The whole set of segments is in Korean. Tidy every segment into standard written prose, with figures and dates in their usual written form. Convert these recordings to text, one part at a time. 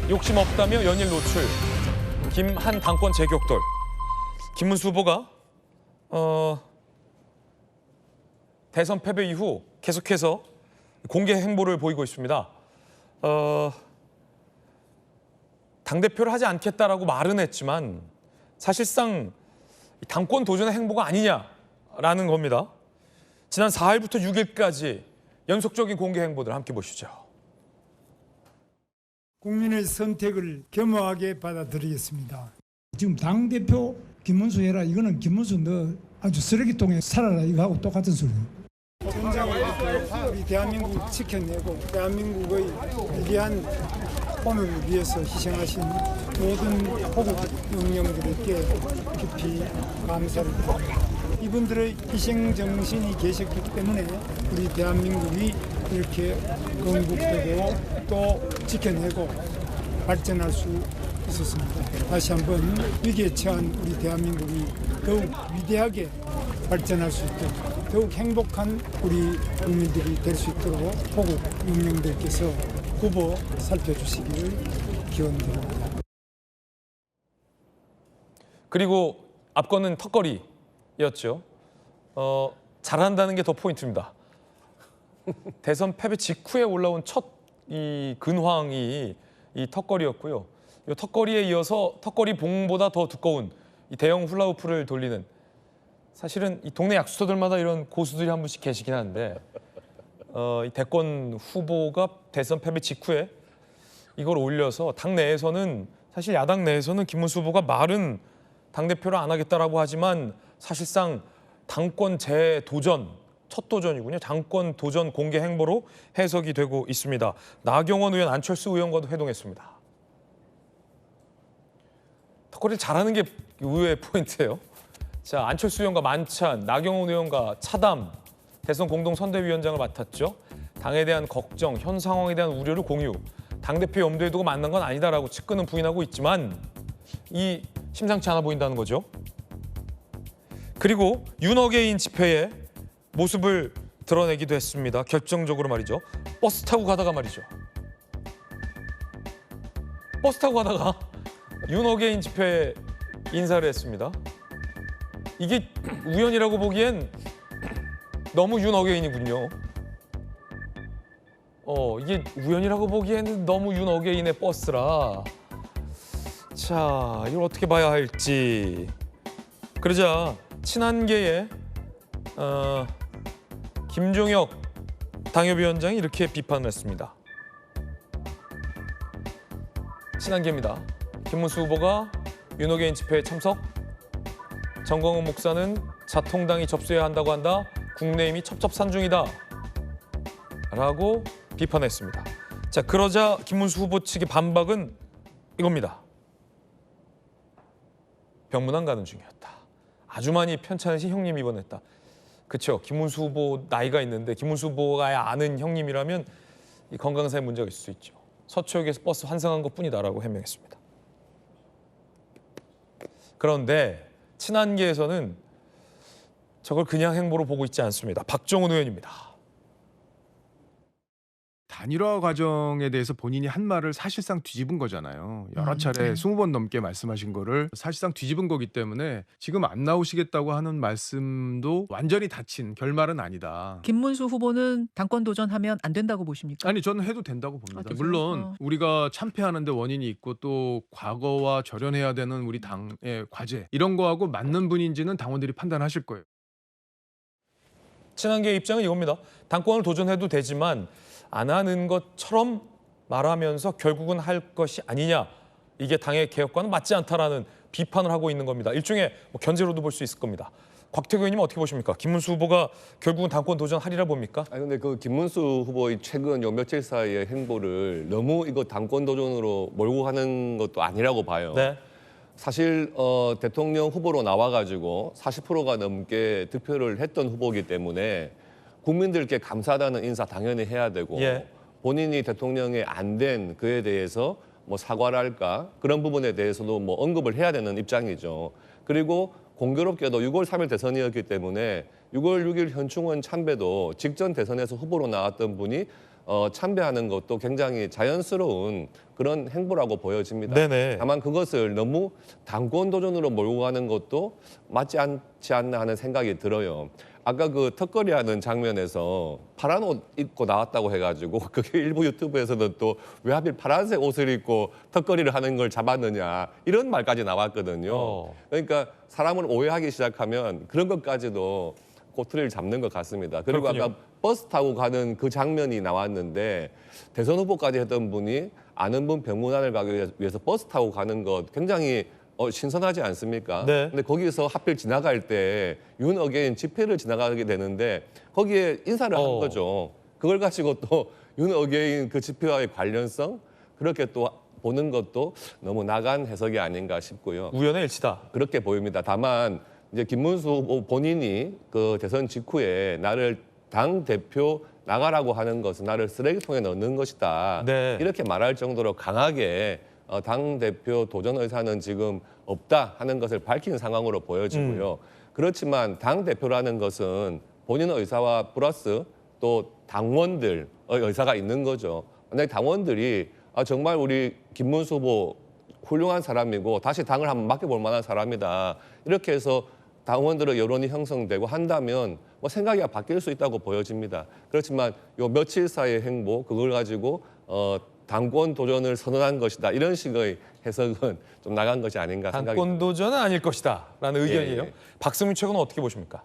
욕심 없다며 연일 노출. 김한 당권 재격돌. 김문수 후보가 대선 패배 이후 계속해서 공개 행보를 보이고 있습니다. 당대표를 하지 않겠다라고 말은 했지만 사실상 당권 도전의 행보가 아니냐라는 겁니다. 지난 4일부터 6일까지 연속적인 공개 행보들 함께 보시죠. 국민의 선택을 겸허하게 받아들이겠습니다. 지금 당대표 김문수 해라. 이거는 김문수 너 아주 쓰레기통에 살아라. 이거 하고 똑같은 소리예요. 우리 대한민국 지켜내고 대한민국의 위대한 오늘을 위해서 희생하신 모든 호국 영령들에게 깊이 감사를 드립니다. 이분들의 희생 정신이 계셨기 때문에 우리 대한민국이 이렇게 건국되고 또 지켜내고 발전할 수 있었습니다. 다시 한번 위기에 처한 우리 대한민국이 더욱 위대하게 발전할 수 있도록 더욱 행복한 우리 국민들이 될 수 있도록 호국 영령들께서 후보 살펴주시기를 기원드립니다. 그리고 앞거는 턱걸이였죠. 잘한다는 게 더 포인트입니다. 대선 패배 직후에 올라온 첫 이 근황이 이 턱걸이였고요. 이 턱걸이에 이어서 턱걸이 봉보다 더 두꺼운 이 대형 훌라후프를 돌리는, 사실은 이 동네 약수터들마다 이런 고수들이 한 분씩 계시긴 한데 이 대권 후보가 대선 패배 직후에 이걸 올려서 당 내에서는, 사실 야당 내에서는 김문수 후보가 말은 당대표를 안 하겠다라고 하지만 사실상 당권 재도전, 첫 도전이군요. 당권 도전 공개 행보로 해석이 되고 있습니다. 나경원 의원, 안철수 의원과도 회동했습니다. 턱걸이를 잘하는 게 의외의 포인트예요. 자, 안철수 의원과 만찬, 나경원 의원과 차담, 대선 공동선대위원장을 맡았죠. 당에 대한 걱정, 현 상황에 대한 우려를 공유, 당대표 염두에 두고 만난 건 아니다라고 측근은 부인하고 있지만 이 심상치 않아 보인다는 거죠. 그리고 윤어게인 집회에 모습을 드러내기도 했습니다. 결정적으로 말이죠. 버스 타고 가다가 말이죠. 버스 타고 가다가 윤어게인 집회에 인사를 했습니다. 이게 우연이라고 보기엔 너무 윤어게인이군요. 이게 우연이라고 보기에는 너무 윤어게인의 버스라. 자, 이걸 어떻게 봐야 할지. 그러자 친한계의 김종혁 당협위원장이 이렇게 비판을 했습니다. 친한계입니다. 김문수 후보가 윤어게인 집회에 참석, 정광훈 목사는 자통당이 접수해야 한다고 한다. 국내임이 첩첩산중이다. 라고 비판했습니다. 자, 그러자 김문수 후보 측의 반박은 이겁니다. 병문안 가는 중이었다. 아주 많이 편찮으신 형님 입원했다. 그렇죠. 김문수 후보 나이가 있는데 김문수 후보가 아는 형님이라면 이 건강상의 문제가 있을 수 있죠. 서초역에서 버스 환승한 것뿐이다라고 해명했습니다. 그런데 친한계에서는 저걸 그냥 행보로 보고 있지 않습니다. 박정훈 의원입니다. 단일화 과정에 대해서 본인이 한 말을 사실상 뒤집은 거잖아요. 여러 차례 20번 넘게 말씀하신 거를 사실상 뒤집은 거기 때문에 지금 안 나오시겠다고 하는 말씀도 완전히 닫힌 결말은 아니다. 김문수 후보는 당권 도전하면 안 된다고 보십니까? 아니, 저는 해도 된다고 봅니다. 진짜요? 물론 우리가 참패하는데 원인이 있고 또 과거와 절연해야 되는 우리 당의 과제, 이런 거하고 맞는 분인지는 당원들이 판단하실 거예요. 친한계의 입장은 이겁니다. 당권을 도전해도 되지만 안 하는 것처럼 말하면서 결국은 할 것이 아니냐. 이게 당의 개혁과는 맞지 않다라는 비판을 하고 있는 겁니다. 일종의 견제로도 볼 수 있을 겁니다. 곽태규 의원님은 어떻게 보십니까? 김문수 후보가 결국은 당권 도전하리라 봅니까? 아니 근데 그 김문수 후보의 최근 요 며칠 사이의 행보를 너무 이거 당권 도전으로 몰고 가는 것도 아니라고 봐요. 네. 사실 대통령 후보로 나와가지고 40%가 넘게 득표를 했던 후보이기 때문에 국민들께 감사하다는 인사 당연히 해야 되고 예. 본인이 대통령이 안 된 그에 대해서 뭐 사과를 할까 그런 부분에 대해서도 뭐 언급을 해야 되는 입장이죠. 그리고 공교롭게도 6월 3일 대선이었기 때문에 6월 6일 현충원 참배도 직전 대선에서 후보로 나왔던 분이 참배하는 것도 굉장히 자연스러운 그런 행보라고 보여집니다. 네네. 다만 그것을 너무 당권 도전으로 몰고 가는 것도 맞지 않지 않나 하는 생각이 들어요. 아까 그 턱걸이하는 장면에서 파란 옷 입고 나왔다고 해가지고 그게 일부 유튜브에서는 또 왜 하필 파란색 옷을 입고 턱걸이를 하는 걸 잡았느냐 이런 말까지 나왔거든요. 그러니까 사람을 오해하기 시작하면 그런 것까지도 꼬투리를 잡는 것 같습니다. 그리고 그렇군요. 아까 버스 타고 가는 그 장면이 나왔는데 대선 후보까지 했던 분이 아는 분 병문안을 가기 위해서 버스 타고 가는 것 굉장히 신선하지 않습니까? 네. 근데 거기서 하필 지나갈 때 윤어게인 집회를 지나가게 되는데 거기에 인사를 한 거죠. 그걸 가지고 또 윤어게인 그 집회와의 관련성 그렇게 또 보는 것도 너무 나간 해석이 아닌가 싶고요. 우연의 일치다. 그렇게 보입니다. 다만 이제 김문수 후보 본인이 그 대선 직후에 나를 당 대표 나가라고 하는 것은 나를 쓰레기통에 넣는 것이다. 네. 이렇게 말할 정도로 강하게 당 대표 도전 의사는 지금 없다 하는 것을 밝힌 상황으로 보여지고요. 그렇지만 당 대표라는 것은 본인의 의사와 플러스 또 당원들의 의사가 있는 거죠. 만약에 당원들이 정말 우리 김문수 후보 훌륭한 사람이고 다시 당을 한번 맡겨볼 만한 사람이다. 이렇게 해서 당원들의 여론이 형성되고 한다면 뭐 생각이 바뀔 수 있다고 보여집니다. 그렇지만 요 며칠 사이의 행보 그걸 가지고 당권 도전을 선언한 것이다. 이런 식의 해석은 좀 나간 것이 아닌가 생각이 당권 도전은 아닐 것이다라는 의견이에요. 예. 박승민 최고는 어떻게 보십니까?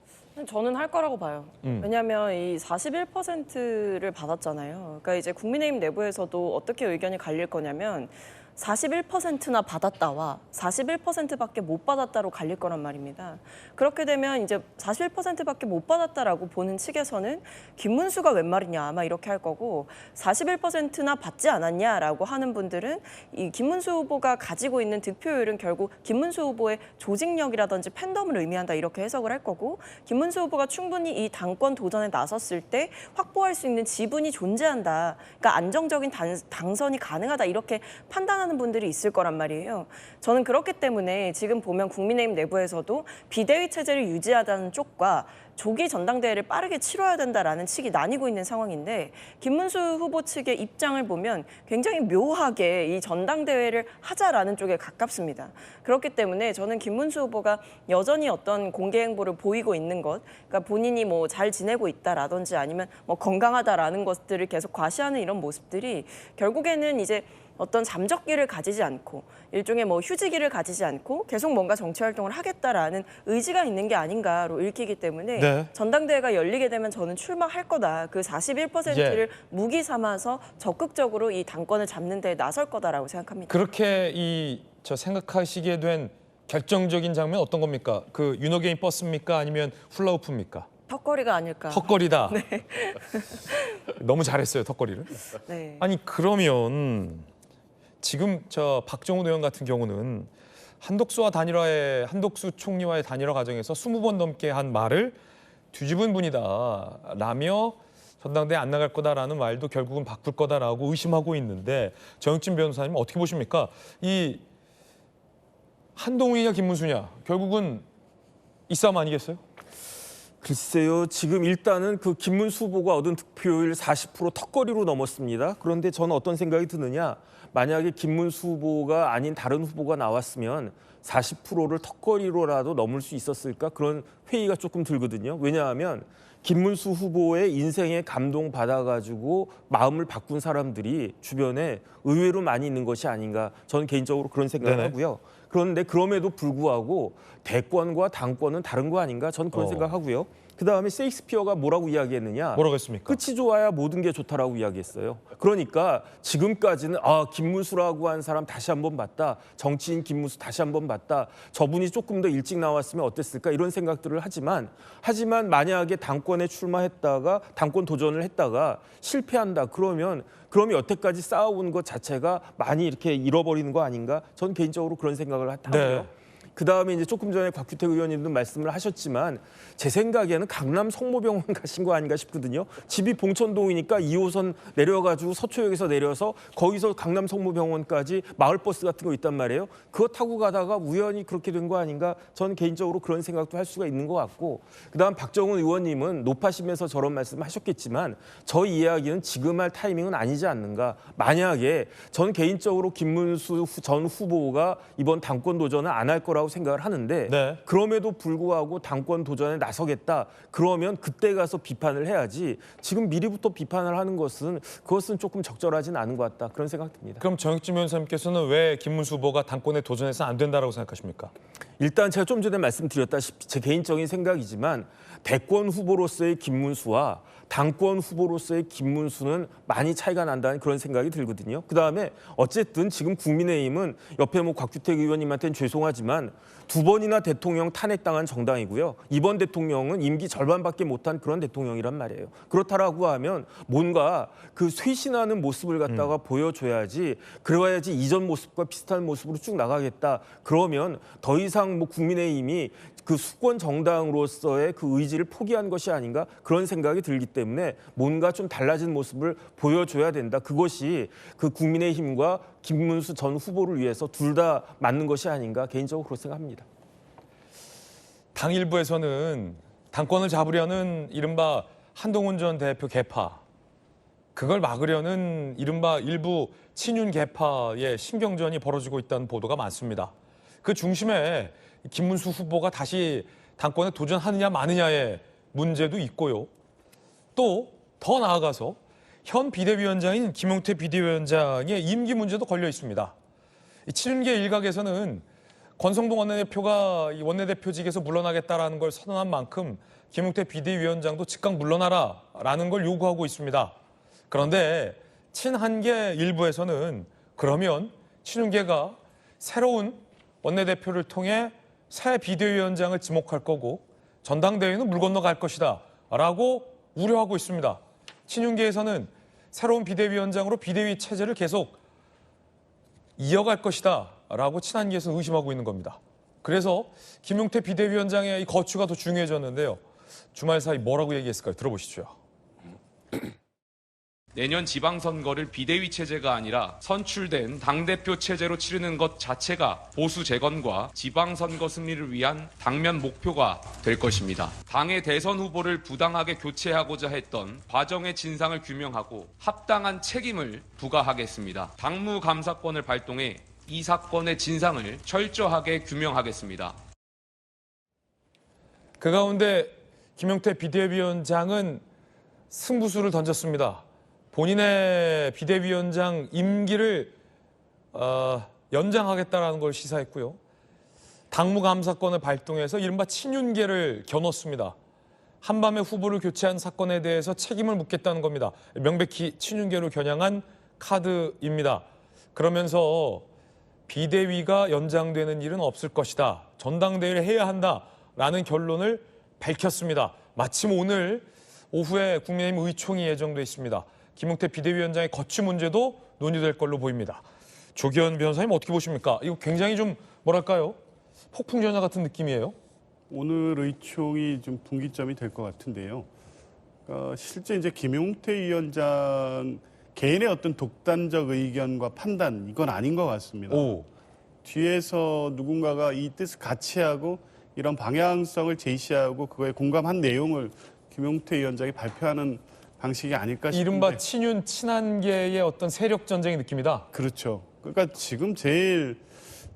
저는 할 거라고 봐요. 왜냐하면 이 41%를 받았잖아요. 그러니까 이제 국민의힘 내부에서도 어떻게 의견이 갈릴 거냐면 41%나 받았다와 41%밖에 못 받았다로 갈릴 거란 말입니다. 그렇게 되면 이제 41%밖에 못 받았다라고 보는 측에서는 김문수가 웬 말이냐 아마 이렇게 할 거고 41%나 받지 않았냐라고 하는 분들은 이 김문수 후보가 가지고 있는 득표율은 결국 김문수 후보의 조직력이라든지 팬덤을 의미한다 이렇게 해석을 할 거고 김문수 후보가 충분히 이 당권 도전에 나섰을 때 확보할 수 있는 지분이 존재한다. 그러니까 안정적인 당선이 가능하다 이렇게 판단하는 분들이 있을 거란 말이에요. 저는 그렇기 때문에 지금 보면 국민의힘 내부에서도 비대위 체제를 유지하자는 쪽과 조기 전당대회를 빠르게 치러야 된다라는 측이 나뉘고 있는 상황인데 김문수 후보 측의 입장을 보면 굉장히 묘하게 이 전당대회를 하자라는 쪽에 가깝습니다. 그렇기 때문에 저는 김문수 후보가 여전히 어떤 공개 행보를 보이고 있는 것, 그러니까 본인이 뭐 잘 지내고 있다라든지 아니면 뭐 건강하다라는 것들을 계속 과시하는 이런 모습들이 결국에는 이제 어떤 잠적기를 가지지 않고 일종의 뭐 휴지기를 가지지 않고 계속 뭔가 정치 활동을 하겠다라는 의지가 있는 게 아닌가로 읽히기 때문에 네. 전당대회가 열리게 되면 저는 출마할 거다. 그 41%를 무기 삼아서 적극적으로 이 당권을 잡는 데 나설 거다라고 생각합니다. 그렇게 저 생각하시게 된 결정적인 장면 어떤 겁니까? 그 윤어게인 버스입니까? 아니면 훌라후프입니까? 턱걸이가 아닐까. 턱걸이다. 너무 잘했어요, 턱걸이를. 네. 아니 그러면 지금 저 박정훈 의원 같은 경우는 한덕수 총리와의 단일화 과정에서 20번 넘게 한 말을 뒤집은 분이다라며 전당대회 안 나갈 거다라는 말도 결국은 바꿀 거다라고 의심하고 있는데 정익진 변호사님 어떻게 보십니까? 이 한동훈이냐 김문수냐 결국은 이 싸움 아니겠어요? 글쎄요. 지금 일단은 그 김문수 후보가 얻은 득표율 40% 턱걸이로 넘었습니다. 그런데 저는 어떤 생각이 드느냐. 만약에 김문수 후보가 아닌 다른 후보가 나왔으면 40%를 턱걸이로라도 넘을 수 있었을까? 그런 회의가 조금 들거든요. 왜냐하면 김문수 후보의 인생에 감동받아가지고 마음을 바꾼 사람들이 주변에 의외로 많이 있는 것이 아닌가. 저는 개인적으로 그런 생각을 네네. 하고요. 그런데 그럼에도 불구하고 대권과 당권은 다른 거 아닌가? 저는 그런 생각하고요. 그다음에 셰익스피어가 뭐라고 이야기했느냐? 뭐라고 했습니까? 끝이 좋아야 모든 게 좋다라고 이야기했어요. 그러니까 지금까지는 김문수라고 한 사람 다시 한번 봤다. 정치인 김문수 다시 한번 봤다. 저분이 조금 더 일찍 나왔으면 어땠을까 이런 생각들을 하지만 만약에 당권에 출마했다가 당권 도전을 했다가 실패한다. 그러면 여태까지 쌓아온 것 자체가 많이 이렇게 잃어버리는 거 아닌가? 저는 개인적으로 그런 생각을 하고요. 네. 그다음에 이제 조금 전에 곽규택 의원님도 말씀을 하셨지만 제 생각에는 강남 성모병원 가신 거 아닌가 싶거든요. 집이 봉천동이니까 2호선 내려가지고 서초역에서 내려서 거기서 강남 성모병원까지 마을버스 같은 거 있단 말이에요. 그거 타고 가다가 우연히 그렇게 된 거 아닌가? 저는 개인적으로 그런 생각도 할 수가 있는 것 같고, 그다음 박정훈 의원님은 높아시면서 저런 말씀하셨겠지만 저희 이야기는 지금 할 타이밍은 아니지 않는가. 만약에 전 개인적으로 김문수 전 후보가 이번 당권 도전을 안 할 거라고 생각을 하는데 네. 그럼에도 불구하고 당권 도전에 나서겠다. 그러면 그때 가서 비판을 해야지 지금 미리부터 비판을 하는 그것은 조금 적절하진 않은 것 같다. 그런 생각 듭니다. 그럼 정익진 변호사님께서는 왜 김문수 후보가 당권에 도전해서 안 된다라고 생각하십니까? 일단 제가 좀 전에 말씀드렸다시피 제 개인적인 생각이지만 대권 후보로서의 김문수와 당권 후보로서의 김문수는 많이 차이가 난다는 그런 생각이 들거든요. 그다음에 어쨌든 지금 국민의힘은 옆에 뭐 곽규택 의원님한테는 죄송하지만 2번이나 대통령 탄핵당한 정당이고요. 이번 대통령은 임기 절반밖에 못한 그런 대통령이란 말이에요. 그렇다라고 하면 뭔가 그 쇄신하는 모습을 갖다가 보여줘야지, 그래야지 이전 모습과 비슷한 모습으로 쭉 나가겠다. 그러면 더 이상 뭐 국민의힘이 그 수권 정당으로서의 그 의지를 포기한 것이 아닌가 그런 생각이 들기 때문에 뭔가 좀 달라진 모습을 보여줘야 된다. 그것이 그 국민의힘과 김문수 전 후보를 위해서 둘 다 맞는 것이 아닌가 개인적으로 그렇게 생각합니다. 당 일부에서는 당권을 잡으려는 이른바 한동훈 전 대표 개파, 그걸 막으려는 이른바 일부 친윤 개파의 신경전이 벌어지고 있다는 보도가 많습니다. 그 중심에 김문수 후보가 다시 당권에 도전하느냐 마느냐의 문제도 있고요. 또 더 나아가서 현 비대위원장인 김용태 비대위원장의 임기 문제도 걸려 있습니다. 친윤계 일각에서는 권성동 원내대표가 이 원내대표직에서 물러나겠다라는 걸 선언한 만큼 김용태 비대위원장도 즉각 물러나라라는 걸 요구하고 있습니다. 그런데 친한계 일부에서는 그러면 친윤계가 새로운 원내대표를 통해 새 비대위원장을 지목할 거고 전당대회는 물 건너갈 것이다 라고 우려하고 있습니다. 친윤계에서는 새로운 비대위원장으로 비대위 체제를 계속 이어갈 것이다 라고 친한계에서 의심하고 있는 겁니다. 그래서 김용태 비대위원장의 이 거취가 더 중요해졌는데요. 주말 사이 뭐라고 얘기했을까요? 들어보시죠. 내년 지방선거를 비대위 체제가 아니라 선출된 당대표 체제로 치르는 것 자체가 보수 재건과 지방선거 승리를 위한 당면 목표가 될 것입니다. 당의 대선 후보를 부당하게 교체하고자 했던 과정의 진상을 규명하고 합당한 책임을 부과하겠습니다. 당무감사권을 발동해 이 사건의 진상을 철저하게 규명하겠습니다. 그 가운데 김용태 비대위원장은 승부수를 던졌습니다. 본인의 비대위원장 임기를 연장하겠다라는 걸 시사했고요. 당무감사권을 발동해서 이른바 친윤계를 겨눴습니다. 한밤에 후보를 교체한 사건에 대해서 책임을 묻겠다는 겁니다. 명백히 친윤계로 겨냥한 카드입니다. 그러면서 비대위가 연장되는 일은 없을 것이다. 전당대회를 해야 한다라는 결론을 밝혔습니다. 마침 오늘 오후에 국민의힘 의총이 예정돼 있습니다. 김용태 비대위원장의 거취 문제도 논의될 걸로 보입니다. 조기현 변호사님 어떻게 보십니까? 이거 굉장히 좀 뭐랄까요? 폭풍전야 같은 느낌이에요. 오늘 의총이 좀 분기점이 될 것 같은데요. 실제 이제 김용태 위원장 개인의 어떤 독단적 의견과 판단 이건 아닌 것 같습니다. 뒤에서 누군가가 이 뜻을 같이 하고 이런 방향성을 제시하고 그거에 공감한 내용을 김용태 위원장이 발표하는 방식이 아닐까 싶은데. 이른바 친윤 친한계의 어떤 세력 전쟁의 느낌이다. 그렇죠. 그러니까 지금 제일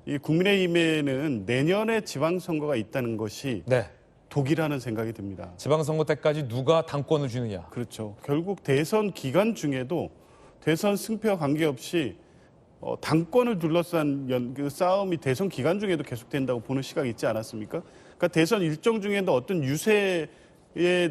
이 국민의힘에는 내년에 지방선거가 있다는 것이 네. 독이라는 생각이 듭니다. 지방선거 때까지 누가 당권을 쥐느냐. 그렇죠. 결국 대선 기간 중에도 대선 승패와 관계없이 당권을 둘러싼 그 싸움이 대선 기간 중에도 계속된다고 보는 시각이 있지 않았습니까? 그러니까 대선 일정 중에도 어떤 유세에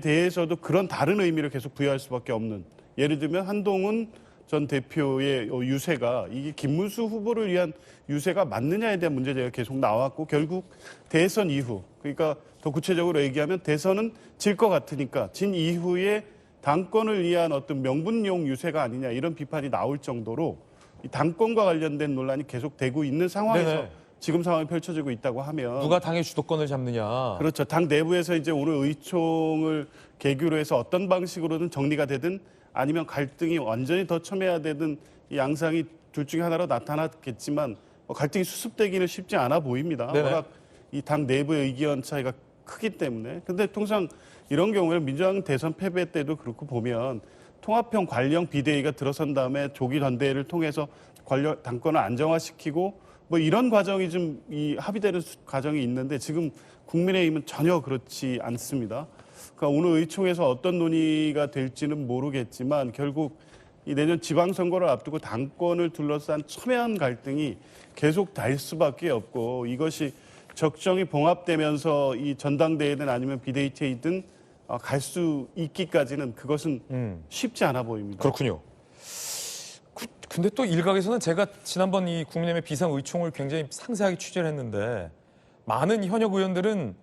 대해서도 그런 다른 의미를 계속 부여할 수밖에 없는, 예를 들면 한동훈 전 대표의 유세가 이게 김문수 후보를 위한 유세가 맞느냐에 대한 문제제가 계속 나왔고, 결국 대선 이후, 그러니까 더 구체적으로 얘기하면 대선은 질 것 같으니까 진 이후에 당권을 위한 어떤 명분용 유세가 아니냐 이런 비판이 나올 정도로 이 당권과 관련된 논란이 계속되고 있는 상황에서 네네. 지금 상황이 펼쳐지고 있다고 하면 누가 당의 주도권을 잡느냐. 그렇죠. 당 내부에서 이제 오늘 의총을 계기로 해서 어떤 방식으로든 정리가 되든 아니면 갈등이 완전히 더 첨예화되든 이 양상이 둘 중에 하나로 나타났겠지만 갈등이 수습되기는 쉽지 않아 보입니다. 네네. 워낙 이 당 내부의 의견 차이가 크기 때문에. 근데 통상 이런 경우에는 민주당 대선 패배 때도 그렇고 보면 통합형 관령 비대위가 들어선 다음에 조기 전대회를 통해서 당권을 안정화시키고 뭐 이런 과정이 좀 합의되는 과정이 있는데 지금 국민의힘은 전혀 그렇지 않습니다. 그러니까 오늘 의총에서 어떤 논의가 될지는 모르겠지만 결국 이 내년 지방선거를 앞두고 당권을 둘러싼 첨예한 갈등이 계속 될 수밖에 없고 이것이 적정히 봉합되면서 이 전당대회든 아니면 비대위체이든 갈 수 있기까지는 그것은 쉽지 않아 보입니다. 그렇군요. 근데 또 일각에서는 제가 지난번 이 국민의힘의 비상의총을 굉장히 상세하게 취재를 했는데 많은 현역 의원들은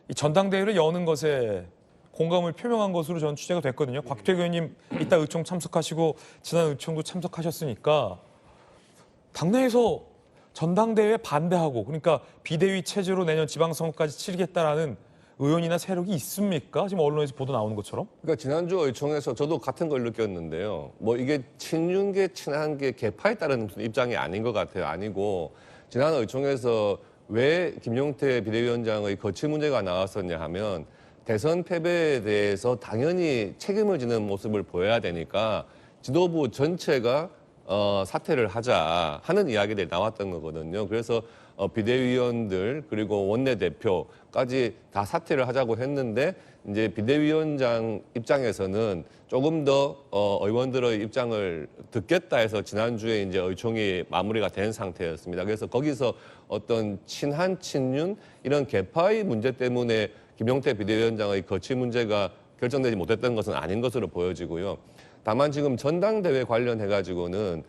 이 전당대회를 여는 것에 공감을 표명한 것으로 저는 취재가 됐거든요. 곽태규 의원님 이따 의총 참석하시고 지난 의총도 참석하셨으니까 당내에서 전당대회에 반대하고 그러니까 비대위 체제로 내년 지방선거까지 치르겠다라는 의원이나 세력이 있습니까? 지금 언론에서 보도 나오는 것처럼? 그러니까 지난주 의총에서 저도 같은 걸 느꼈는데요. 뭐 이게 친윤계, 친한계, 개파에 따른 입장이 아닌 것 같아요. 아니고 지난 의총에서 왜 김용태 비대위원장의 거취 문제가 나왔었냐 하면 대선 패배에 대해서 당연히 책임을 지는 모습을 보여야 되니까 지도부 전체가 사퇴를 하자 하는 이야기들이 나왔던 거거든요. 그래서 비대위원들 그리고 원내대표까지 다 사퇴를 하자고 했는데 이제 비대위원장 입장에서는 조금 더 의원들의 입장을 듣겠다 해서 지난주에 이제 의총이 마무리가 된 상태였습니다. 그래서 거기서 어떤 친한, 친윤 이런 개파의 문제 때문에 김용태 비대위원장의 거취 문제가 결정되지 못했던 것은 아닌 것으로 보여지고요. 다만 지금 전당대회 관련해가지고는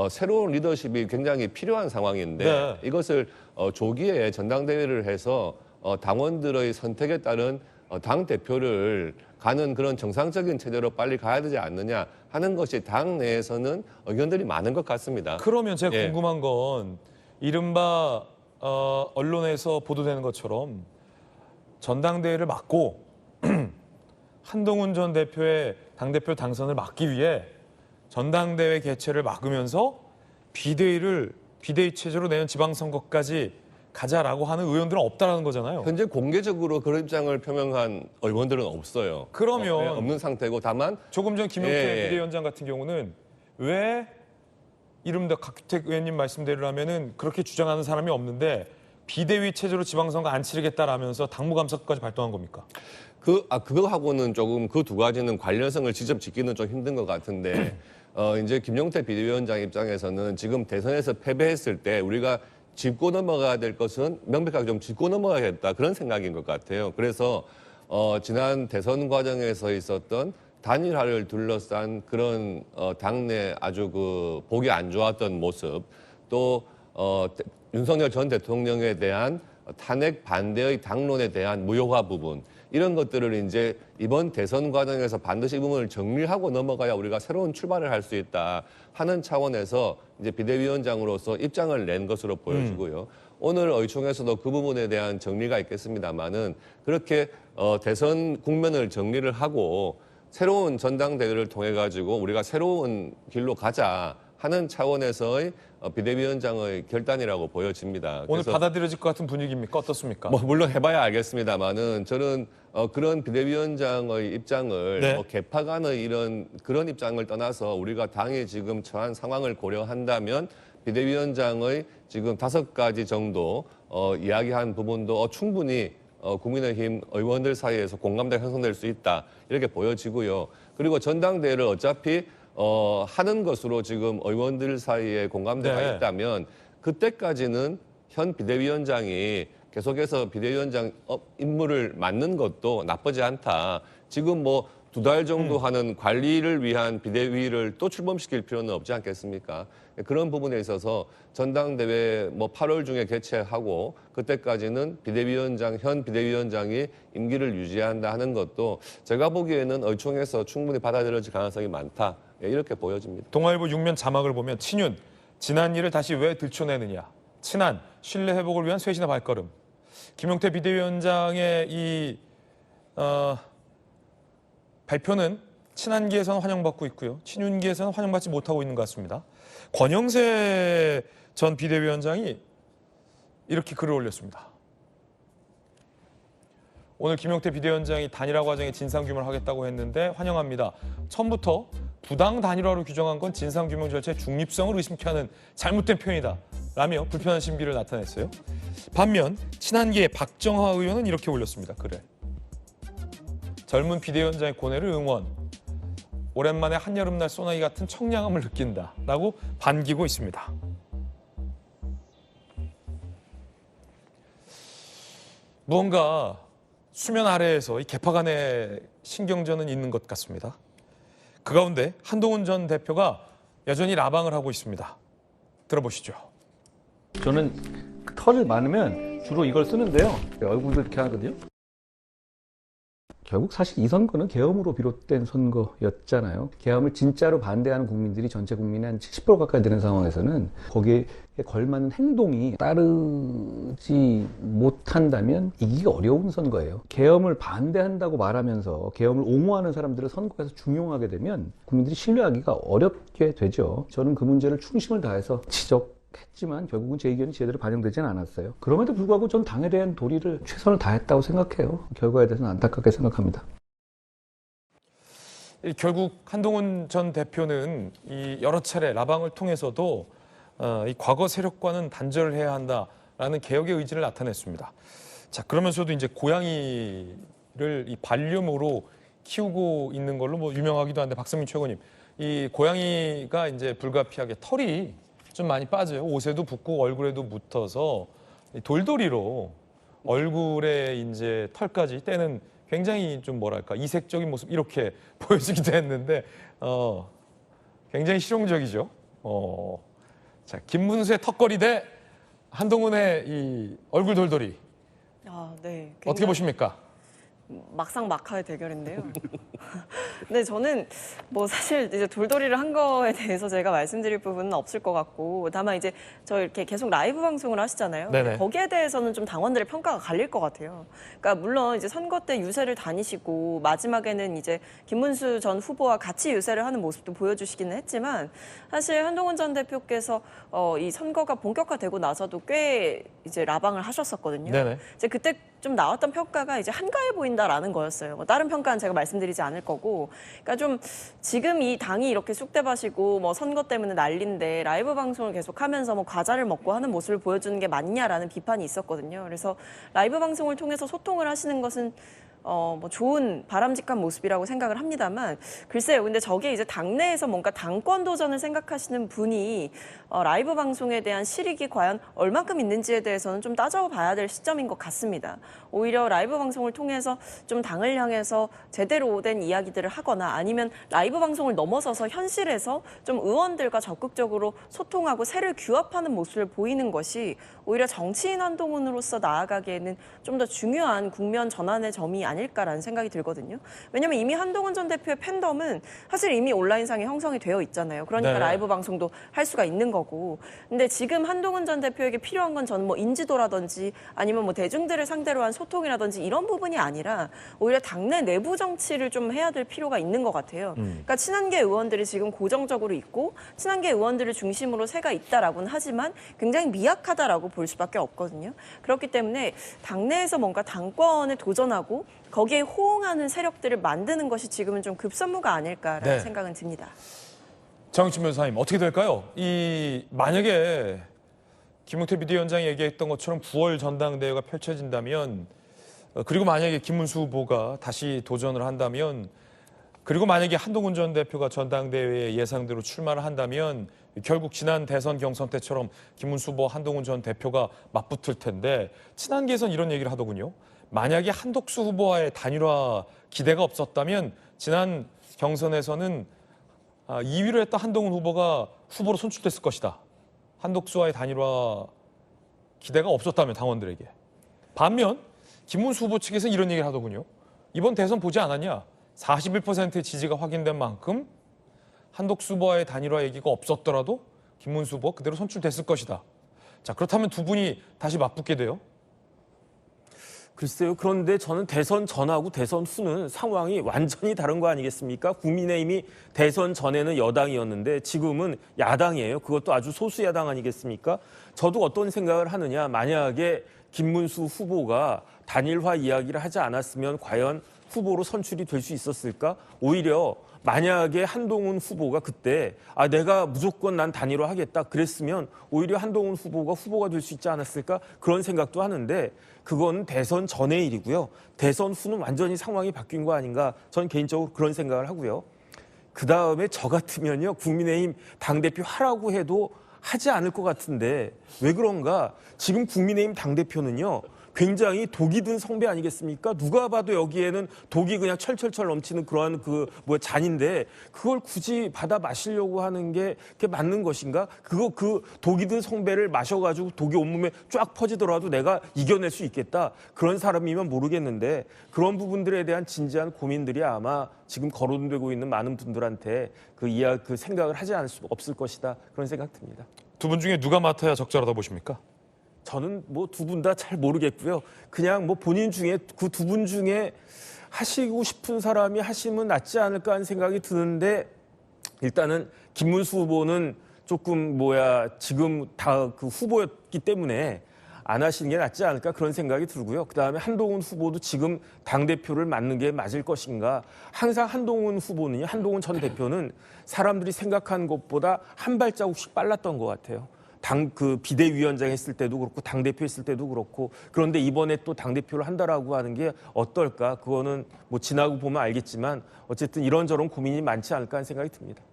새로운 리더십이 굉장히 필요한 상황인데 네. 이것을 조기에 전당대회를 해서 당원들의 선택에 따른 당 대표를 가는 그런 정상적인 체제로 빨리 가야 되지 않느냐 하는 것이 당 내에서는 의견들이 많은 것 같습니다. 그러면 제가 예. 궁금한 건 이른바 언론에서 보도되는 것처럼 전당대회를 막고 한동훈 전 대표의 당대표 당선을 막기 위해 전당대회 개최를 막으면서 비대위 체제로 내년 지방선거까지 가자라고 하는 의원들은 없다라는 거잖아요. 현재 공개적으로 그런 입장을 표명한 의원들은 없어요. 그러면 네, 없는 상태고 다만 조금 전 김용태 예. 비대위원장 같은 경우는 왜 이른바 곽택 의원님 말씀대로라면은 그렇게 주장하는 사람이 없는데 비대위 체제로 지방선거 안 치르겠다라면서 당무감사까지 발동한 겁니까? 그거하고는 조금 그 두 가지는 관련성을 직접 짓기는 좀 힘든 것 같은데 이제 김용태 비대위원장 입장에서는 지금 대선에서 패배했을 때 우리가 짚고 넘어가야 될 것은 명백하게 좀 짚고 넘어가야겠다 그런 생각인 것 같아요. 그래서 지난 대선 과정에서 있었던 단일화를 둘러싼 그런 당내 아주 그 보기 안 좋았던 모습 또 윤석열 전 대통령에 대한 탄핵 반대의 당론에 대한 무효화 부분 이런 것들을 이제 이번 대선 과정에서 반드시 이 부분을 정리하고 넘어가야 우리가 새로운 출발을 할 수 있다 하는 차원에서 이제 비대위원장으로서 입장을 낸 것으로 보여지고요. 오늘 의총에서도 그 부분에 대한 정리가 있겠습니다만은 그렇게 대선 국면을 정리를 하고 새로운 전당대회를 통해 가지고 우리가 새로운 길로 가자 하는 차원에서의 비대위원장의 결단이라고 보여집니다. 오늘 그래서 받아들여질 것 같은 분위기입니까? 어떻습니까? 뭐 물론 해봐야 알겠습니다만은 저는 그런 비대위원장의 입장을 네. 개파 간의 그런 입장을 떠나서 우리가 당이 지금 처한 상황을 고려한다면 비대위원장의 지금 5가지 정도 이야기한 부분도 충분히 국민의힘 의원들 사이에서 공감대가 형성될 수 있다 이렇게 보여지고요. 그리고 전당대회를 어차피 하는 것으로 지금 의원들 사이에 공감대가 네. 있다면 그때까지는 현 비대위원장이 계속해서 비대위원장 임무를 맡는 것도 나쁘지 않다. 지금 뭐 2달 정도 하는 관리를 위한 비대위를 또 출범시킬 필요는 없지 않겠습니까? 그런 부분에 있어서 전당대회 뭐 8월 중에 개최하고 그때까지는 현 비대위원장이 임기를 유지한다 하는 것도 제가 보기에는 의총에서 충분히 받아들여질 가능성이 많다. 이렇게 보여집니다. 동아일보 6면 자막을 보면 친윤, 지난 일을 다시 왜 들춰내느냐. 친한, 신뢰 회복을 위한 쇄신의 발걸음. 김용태 비대위원장의 이 발표는 친한계에서는 환영받고 있고요. 친윤계에서는 환영받지 못하고 있는 것 같습니다. 권영세 전 비대위원장이 이렇게 글을 올렸습니다. 오늘 김용태 비대위원장이 단일화 과정에 진상규명을 하겠다고 했는데 환영합니다. 처음부터 부당 단일화로 규정한 건 진상규명 절차의 중립성을 의심케 하는 잘못된 표현이다 라며 불편한 심기를 나타냈어요. 반면 친한계의 박정하 의원은 이렇게 올렸습니다. 글을. 젊은 비대위원장의 고뇌를 응원. 오랜만에 한여름날 소나기 같은 청량함을 느낀다라고 반기고 있습니다. 무언가 수면 아래에서 이 개파 간의 신경전은 있는 것 같습니다. 그 가운데 한동훈 전 대표가 여전히 라방을 하고 있습니다. 들어보시죠. 저는 털을 많으면 주로 이걸 쓰는데요. 얼굴도 이렇게 하거든요. 결국 사실 이 선거는 계엄으로 비롯된 선거였잖아요. 계엄을 진짜로 반대하는 국민들이 전체 국민의 한 70% 가까이 되는 상황에서는 거기에 걸맞는 행동이 따르지 못한다면 이기기 어려운 선거예요. 계엄을 반대한다고 말하면서 계엄을 옹호하는 사람들을 선거에서 중용하게 되면 국민들이 신뢰하기가 어렵게 되죠. 저는 그 문제를 충심을 다해서 했지만 결국은 제 의견이 제대로 반영되지는 않았어요. 그럼에도 불구하고 전 당에 대한 도리를 최선을 다했다고 생각해요. 결과에 대해서는 안타깝게 생각합니다. 결국 한동훈 전 대표는 이 여러 차례 라방을 통해서도 이 과거 세력과는 단절을 해야 한다라는 개혁의 의지를 나타냈습니다. 자, 그러면서도 이제 고양이를 이 반려묘로 키우고 있는 걸로 뭐 유명하기도 한데 박성민 최고님, 이 고양이가 이제 불가피하게 털이 좀 많이 빠져요. 옷에도 붙고 얼굴에도 묻어서 돌돌이로 얼굴에 이제 털까지 떼는 굉장히 좀 뭐랄까 이색적인 모습 이렇게 보여지기도 했는데 굉장히 실용적이죠. 자, 김문수의 턱걸이 대 한동훈의 이 얼굴 돌돌이. 네. 어떻게 보십니까? 막상막하의 대결인데요. 근데 저는 뭐 사실 이제 돌돌이를 한 거에 대해서 제가 말씀드릴 부분은 없을 것 같고, 다만 이제 저 이렇게 계속 라이브 방송을 하시잖아요. 네네. 거기에 대해서는 좀 당원들의 평가가 갈릴 것 같아요. 그러니까 물론 이제 선거 때 유세를 다니시고 마지막에는 이제 김문수 전 후보와 같이 유세를 하는 모습도 보여주시기는 했지만, 사실 한동훈 전 대표께서 이 선거가 본격화되고 나서도 꽤 이제 라방을 하셨었거든요. 네네. 이제 그때 좀 나왔던 평가가 이제 한가해 보인다라는 거였어요. 뭐 다른 평가는 제가 말씀드리지 않을 거고, 그러니까 좀 지금 이 당이 이렇게 쑥대밭이고 뭐 선거 때문에 난리인데 라이브 방송을 계속하면서 뭐 과자를 먹고 하는 모습을 보여주는 게 맞냐라는 비판이 있었거든요. 그래서 라이브 방송을 통해서 소통을 하시는 것은 뭐 좋은 바람직한 모습이라고 생각을 합니다만, 글쎄요. 근데 저게 이제 당내에서 뭔가 당권 도전을 생각하시는 분이 라이브 방송에 대한 실익이 과연 얼만큼 있는지에 대해서는 좀 따져봐야 될 시점인 것 같습니다. 오히려 라이브 방송을 통해서 좀 당을 향해서 제대로 된 이야기들을 하거나 아니면 라이브 방송을 넘어서서 현실에서 좀 의원들과 적극적으로 소통하고 세를 규합하는 모습을 보이는 것이 오히려 정치인 한동훈으로서 나아가기에는 좀 더 중요한 국면 전환의 점이 아닐까라는 생각이 들거든요. 왜냐하면 이미 한동훈 전 대표의 팬덤은 사실 이미 온라인상에 형성이 되어 있잖아요. 그러니까 네. 라이브 방송도 할 수가 있는 거고. 근데 지금 한동훈 전 대표에게 필요한 건 저는 뭐 인지도라든지 아니면 뭐 대중들을 상대로 한 소통이라든지 이런 부분이 아니라 오히려 당내 내부 정치를 좀 해야 될 필요가 있는 것 같아요. 그러니까 친한계 의원들이 지금 고정적으로 있고 친한계 의원들을 중심으로 세가 있다라고는 하지만 굉장히 미약하다라고 볼 수밖에 없거든요. 그렇기 때문에 당내에서 뭔가 당권에 도전하고 거기에 호응하는 세력들을 만드는 것이 지금은 좀 급선무가 아닐까라는 네. 생각은 듭니다. 정치 변호사님 어떻게 될까요? 이 만약에 김용태 비대위원장이 얘기했던 것처럼 9월 전당대회가 펼쳐진다면, 그리고 만약에 김문수 후보가 다시 도전을 한다면, 그리고 만약에 한동훈 전 대표가 전당대회에 예상대로 출마를 한다면 결국 지난 대선 경선 때처럼 김문수 후보, 한동훈 전 대표가 맞붙을 텐데, 친한계에서는 이런 얘기를 하더군요. 만약에 한덕수 후보와의 단일화 기대가 없었다면 지난 경선에서는 2위로 했던 한동훈 후보가 후보로 선출됐을 것이다. 한덕수와의 단일화 기대가 없었다면 당원들에게. 반면 김문수 후보 측에서는 이런 얘기를 하더군요. 이번 대선 보지 않았냐? 41%의 지지가 확인된 만큼 한덕수 후보와의 단일화 얘기가 없었더라도 김문수 후보 그대로 선출됐을 것이다. 자, 그렇다면 두 분이 다시 맞붙게 돼요? 글쎄요. 그런데 저는 대선 전하고 대선 후는 상황이 완전히 다른 거 아니겠습니까? 국민의힘이 대선 전에는 여당이었는데 지금은 야당이에요. 그것도 아주 소수 야당 아니겠습니까? 저도 어떤 생각을 하느냐. 만약에 김문수 후보가 단일화 이야기를 하지 않았으면 과연 후보로 선출이 될 수 있었을까? 오히려 만약에 한동훈 후보가 그때 내가 무조건 난 단일화 하겠다 그랬으면 오히려 한동훈 후보가 될 수 있지 않았을까? 그런 생각도 하는데 그건 대선 전의 일이고요. 대선 후는 완전히 상황이 바뀐 거 아닌가? 저는 개인적으로 그런 생각을 하고요. 그다음에 저 같으면요. 국민의힘 당대표 하라고 해도 하지 않을 것 같은데 왜 그런가? 지금 국민의힘 당대표는요. 굉장히 독이 든 성배 아니겠습니까? 누가 봐도 여기에는 독이 그냥 철철철 넘치는 그러한 잔인데 그걸 굳이 받아 마시려고 하는 게 그게 맞는 것인가? 그 독이 든 성배를 마셔가지고 독이 온몸에 쫙 퍼지더라도 내가 이겨낼 수 있겠다. 그런 사람이면 모르겠는데 그런 부분들에 대한 진지한 고민들이 아마 지금 거론되고 있는 많은 분들한테 그 생각을 하지 않을 수 없을 것이다. 그런 생각 듭니다. 두 분 중에 누가 맡아야 적절하다 보십니까? 저는 두 분 다 잘 모르겠고요. 그냥 본인 중에 그 두 분 중에 하시고 싶은 사람이 하시면 낫지 않을까 하는 생각이 드는데 일단은 김문수 후보는 조금 지금 다 그 후보였기 때문에 안 하시는 게 낫지 않을까 그런 생각이 들고요. 그다음에 한동훈 후보도 지금 당대표를 맡는 게 맞을 것인가. 항상 한동훈 전 대표는 사람들이 생각하는 것보다 한 발자국씩 빨랐던 것 같아요. 비대위원장 했을 때도 그렇고 당대표 했을 때도 그렇고 그런데 이번에 또 당대표를 한다라고 하는 게 어떨까? 그거는 지나고 보면 알겠지만 어쨌든 이런저런 고민이 많지 않을까 하는 생각이 듭니다.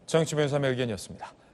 정치 변호사의 의견이었습니다.